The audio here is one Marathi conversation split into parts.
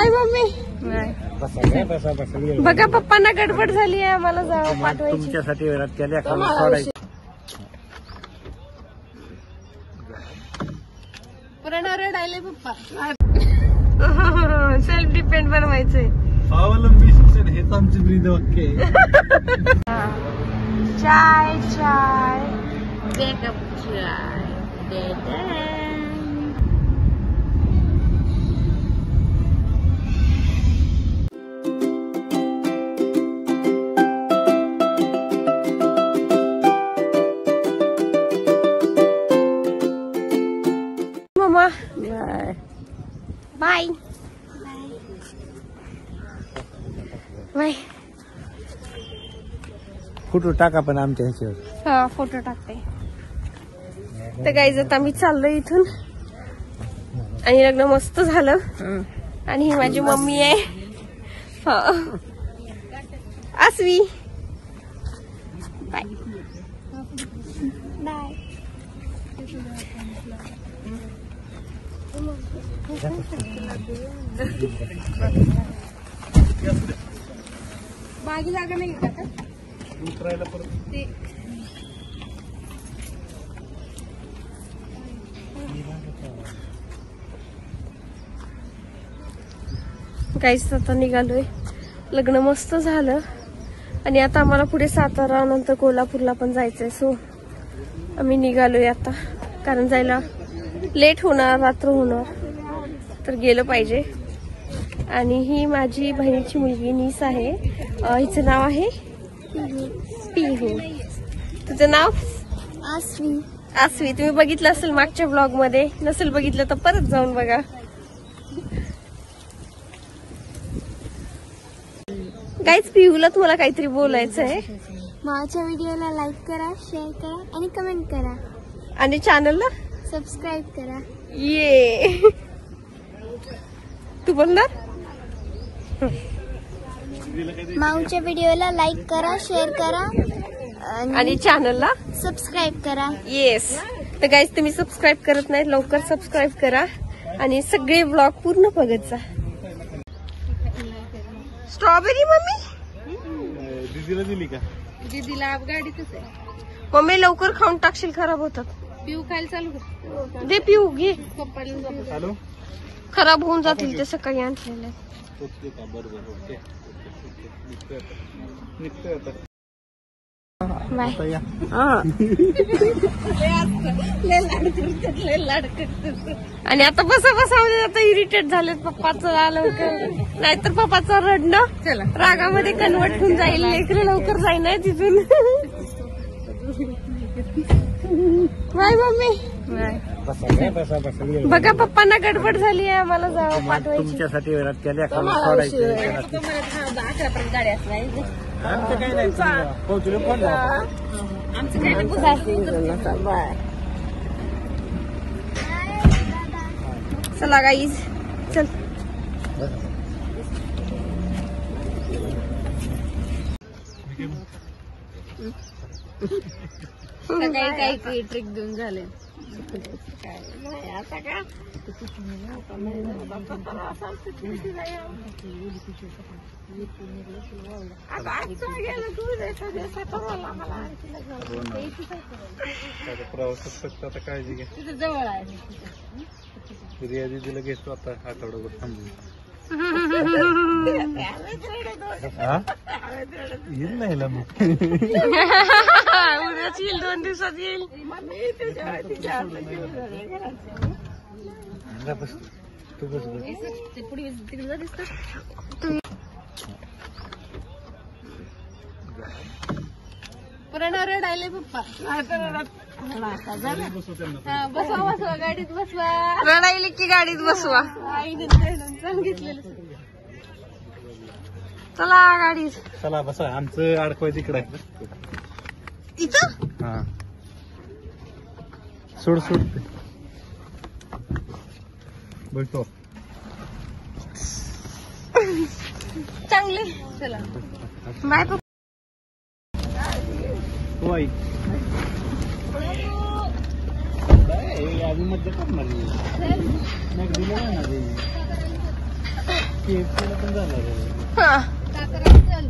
Bye mummy. बघा पप्पांना गडबड झाली आहे, आम्हाला जावं पाठवायची. तुमच्यासाठी वेळात केल्या सोडायची. पुराणा रडायले पप्पा. सेल्फ डिपेंड बनवायचंय. स्वावलंबी शिक्षण हेच आमचे ब्रीद वाक्य आहे. चाय चाय बेकअप चाय. मम्मा बाय बाय. फोटो टाका पण आमच्या ह्याच्यावर. हा फोटो टाकते. तर गाईज आता मी चाललो इथून आणि लग्न मस्त झालं. आणि ही माझी मम्मी आहे. हा आसवी बाय बाय. मागे जागा नाही का ते. काहीच आता निघालोय. लग्न मस्त झालं आणि आता आम्हाला पुढे सातारा नंतर कोल्हापूरला पण जायचंय. सो आम्ही निघालोय आता, कारण जायला लेट होणार, रात्र होणार, तर गेलं पाहिजे. आणि ही माझी बहिणीची मुलगी नीस आहे. हिचं नाव आहे पिहू. तुझं नाव आसवी. आसवी तुम्ही बघितलं असेल मागच्या ब्लॉग मध्ये, नसेल बघितलं तर परत जाऊन बघा. गाईज पिहूला तुम्हाला काहीतरी बोलायचं आहे. माझ्या व्हिडिओला लाईक करा, शेअर करा आणि कमेंट करा आणि चॅनलला सबस्क्राईब करा. ये तू बोलणार. माऊच्या व्हिडिओला लाईक करा, शेअर करा आणि चॅनलला सबस्क्राईब करा. येस. तर गाईज तुम्ही सबस्क्राईब करत नाही, लवकर सबस्क्राईब करा आणि सगळे ब्लॉग पूर्ण बघत जा. स्ट्रॉबेरी मम्मी दीदीला दिली का? दीदीला गाडीतच आहे. मम्मी लवकर खाऊन टाकशील, खराब होतात. पिऊ खायला चालू कर. दे पिऊ घे. हॅलो खराब होऊन जातील ते सकाळी आणलेले. आणि आता बसा आता इरिटेट झालेत. पप्पाचं आलं नाहीतर पप्पाचं रडणं रागामध्ये कन्वर्ट होऊन जाईल. लेकरं लवकर जाईना तिथून. Bye mummy. बघा पप्पांना गडबड झाली आहे, आम्हाला जावं पाठवायची. तुमच्यासाठी वेळात केल्या सोडायची. गाडी असणार आमचं काही नाही. आमचं काही नाही. चला गाईज चल. काही ट्रिक देऊन झाले. आता का प्रवासात आता काळजी घ्या. तिथे जवळ आहे. रिया दीदीला घेतो आता आठवडाभर थांबून. येईल नाही मग उद्याच येईल, 2 दिवसात येईल. तू बस तिकडे दिसत. पुराणा रडायले पप्पा. बसवा बसवा गाडीत बसवा. रडायले की गाडीत बसवा. आईने सांगितलेलं. चला गाडीत चला बसा. आमचं अडकवाय तिकडे आहे इथं. हा सोड सोड बैठो. चांगले. चला बाय पप्पा. आई आधी मध्य करणार. KFC ला पण जाणार आहे. हा चल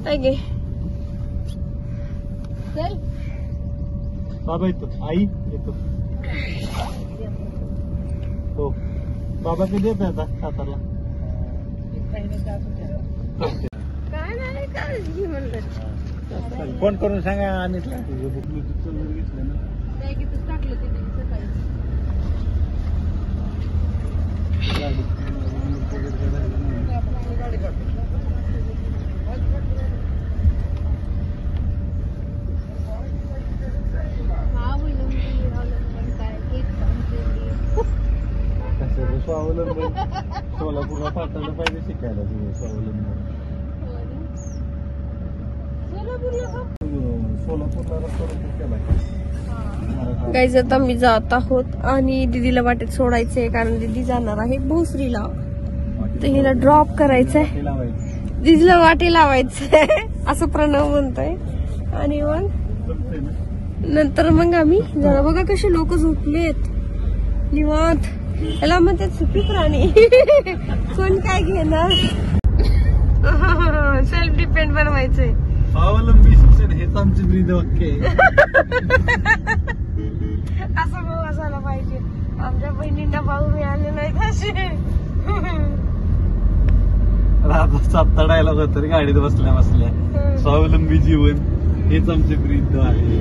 काय गे चल बाबा येतो, आई येतो. हो बाबा कधी येत आता सातारला? काय नाही काय घे म्हणलं. फोन करून सांगा अनितला. ब्लूटूथचं वगैरे घेतलं ना. बॅगेतच टाकलं ते सकाळी. स्वावलंबन सोलापूरला पाठवलं पाहिजे शिकायला तुझं स्वावलंबन. सोलापूरला रस्ता केला. गाईज आता मी जात आहोत आणि दीदीला वाटेत सोडायचंय कारण दीदी जाणार आहे भोसरीला, तर हिला ड्रॉप करायचंय. दीदीला वाटे लावायचंय असं प्रणव म्हणतोय. आणि मग नंतर मग आम्ही जरा बघा कसे लोक झोपलेत निवांत. याला म्हणते सुखी प्राणी. कोण काय घेणार. सेल्फ डिपेंड बनवायचंय. स्वावलंबी शिक्षण हेच आमचे ब्रीद वाक्य आहे. असं भाऊ असायला पाहिजे. आमच्या बहिणींना भाऊ मिळाले नाहीत असे. रात्र 7 डायलॉग होत गाडीत बसल्या बसल्या. स्वावलंबी जीवन हेच आमचे ब्रीद आहे.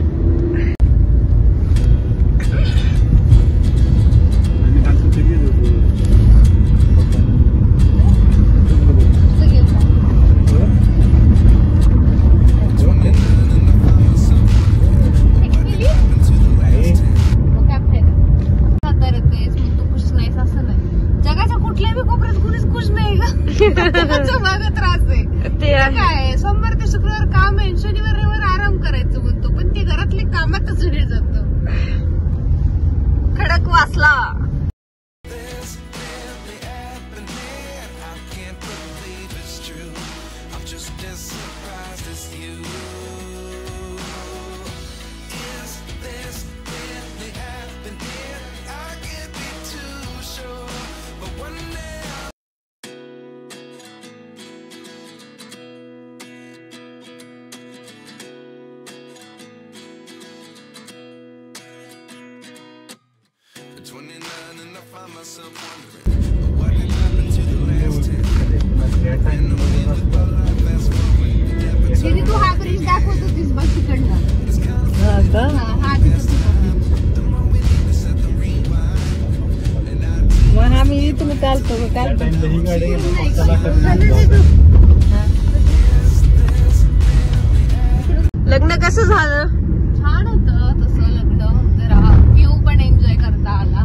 त्रास आहे ते काय. सोमवार ते शुक्रवार काम आहे, शनिवार रविवार आराम करायचं म्हणतो, पण ते घरातले कामातच वेळ जात. खडक वाचला. तू हा ब्रिज दाखवत होतीस बस तिकडनं. मग आम्ही इथून चालतो. ही गाडी लग्न कसं झालं. छान होतं तसं लग्न. जरा व्ह्यू पण एन्जॉय करता आला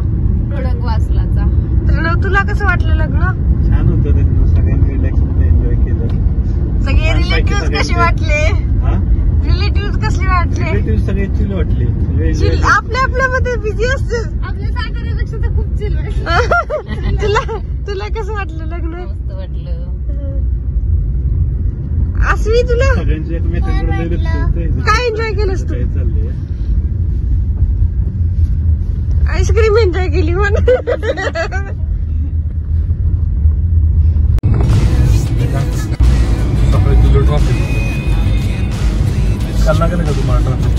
खडक वासलाचा. प्रणव तुला कसं वाटलं लग्न. छान होतं. सगळ्यांनी रिलॅक्स मध्ये एन्जॉय केलं. सगळे रिलेटिव्ह कसे वाटले. रिलेटिव्ह कसले वाटले. रिलेटिव्ह सगळे चिल वाटले. आपल्या आपल्यामध्ये बिझी असते. आपल्या साताऱ्यापेक्षा तर खूप चिल वाटलं. तुला कसं वाटलं लग्न. मस्त वाटलं. असवी तुला सगळ्यांची एकमेकांकडे काय एन्जॉय केलंस तू. काय चाललंय. आईस्क्रीम एन्जॉय केली म्हणून. सकाळी तुझं ट्रॉफिक काल लागेल का तुम्हाला ट्रॉफिक.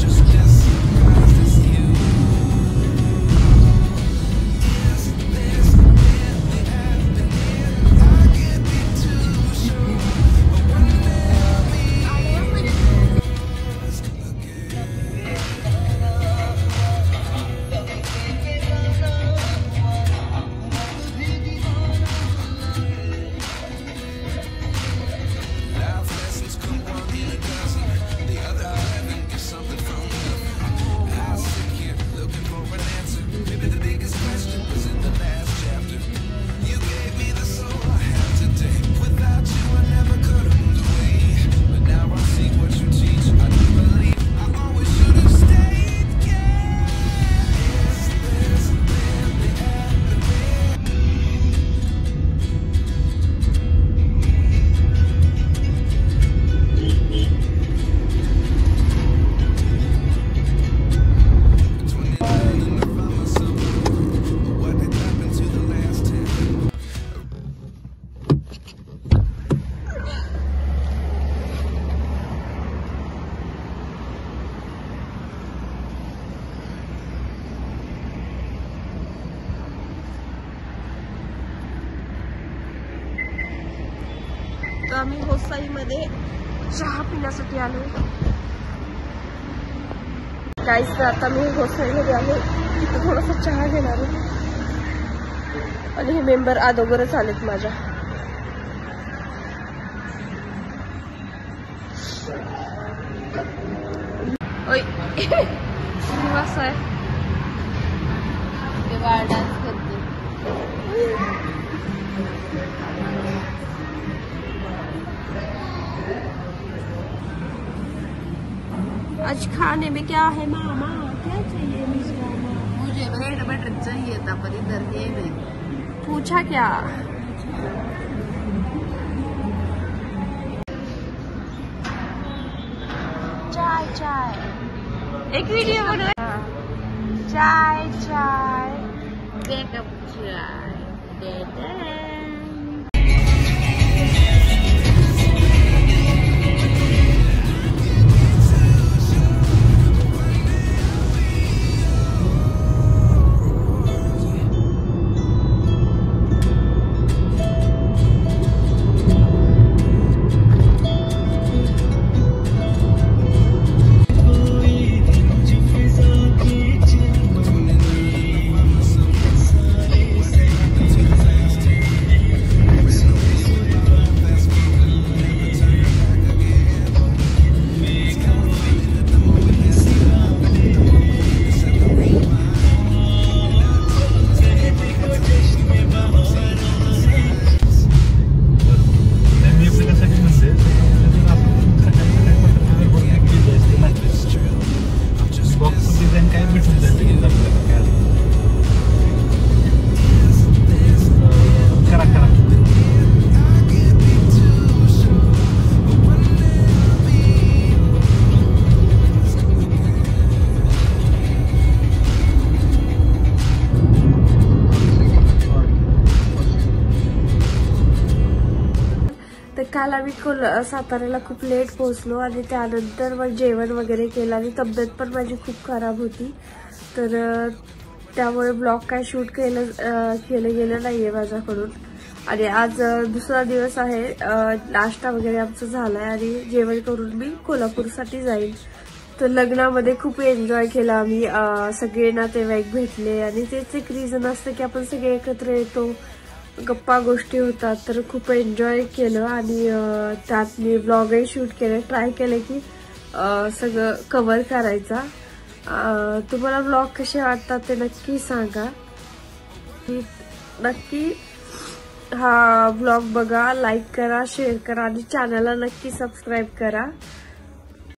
आम्ही होसाईमध्ये चहा पिण्यासाठी आलो. गाईस आता मी होसाईमध्ये आलो, तिथे थोडासा चहा घेणार आहे. आणि हे मेंबर अगोदरच आलेत माझ्या. असं आहे ते बाळ डान्स करते. आज खाने में क्या है मामा, क्या चाहिए मुझे ब्रेड बटर चाहिए था पर इधर ये नहीं. पूछा क्या? चाय चाय एक वीडियो बनो. चाय चाय Backup चाय. काल आम्ही साताऱ्याला खूप लेट पोहोचलो आणि त्यानंतर मग जेवण वगैरे केलं आणि तब्येत पण माझी खूप खराब होती. तर त्यामुळे ब्लॉग काय शूट केलं गेलं नाहीये माझ्याकडून. आणि आज दुसरा दिवस आहे. नाश्ता वगैरे आमचं झालाय आणि जेवण करून मी कोल्हापूरसाठी जाईल. तर लग्नामध्ये खूप एन्जॉय केला आम्ही. सगळे नातेवाईक भेटले आणि तेच एक रिझन असतं की आपण सगळे एकत्र येतो, गप्पा गोष्टी होतात. तर खूप एन्जॉय केलं आणि त्यात मी ब्लॉगही शूट केले. ट्राय केले की सगळं कव्हर करायचा. तुम्हाला ब्लॉग कसे वाटतात ते नक्की सांगा. नक्की हा ब्लॉग बघा, लाईक करा, शेअर करा आणि चॅनलला नक्की सबस्क्राईब करा.